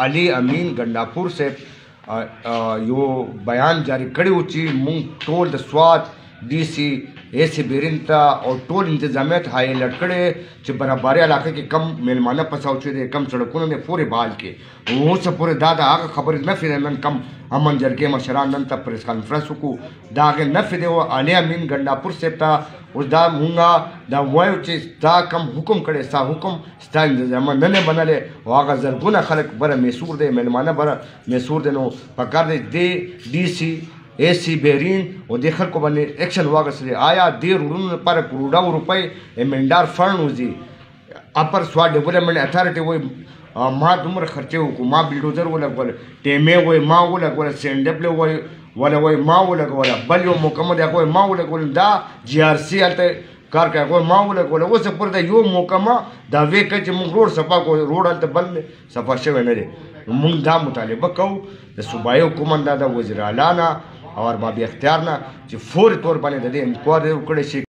علي امین ګنداپور صاحب یو بیان جاری کړی و چې مونږ ټول د سوات D C اے سی بیرین ته او ټول انتظامیت هایلایټ کړی چې برابري علاقه کې کم میلمانه پساو شوي دي، کم سړکونه دي پورې بحال کې. اوس پورې دا د هغه خبرې نفي دی. نن کم امن جرګې مشران نن ته پریس کانفرنس وکړو، د هغې نفي دی. علي امین ګنداپور صاحب ته اوس دا مونږ دا وایو چې ستا کم حکم کړی، ستا حکم ستا انتظامات نه دی منلی او هغه زرګونه خلک بره میسور دی، میلمانه بره میسور دی. نو پکار دی د डी سی اے سی بیرین او د خلکو باندې ایکشن واخیستلی. آیا دې روډونو لپاره کروڑاو روپۍ امنډار فنډ وځي؟ اپر سوات ډیولپمنټ اتھارټي وایي ما دومره خرچې وکړو، ما بلډوزر ولګول، ټیمې وایي ما ولګول، سینډپلې وایي ما ولګوله، بل یو مکمل هغه وایي ما ولګول، دا جی آر سی هلته کار کوي هغه ما ولګوله. اوس پورې دا یو موقعه دا وی کوي چې موږ روډ صفا کوو، روډ هلته بل صفا شوی نه دی. موږ دا مطالبه کوو د صوبایي حکومت د وزیر اعلی نه او ارباب اختیار نه چې فوري طور باندې د دې انکوایري وکړی شي.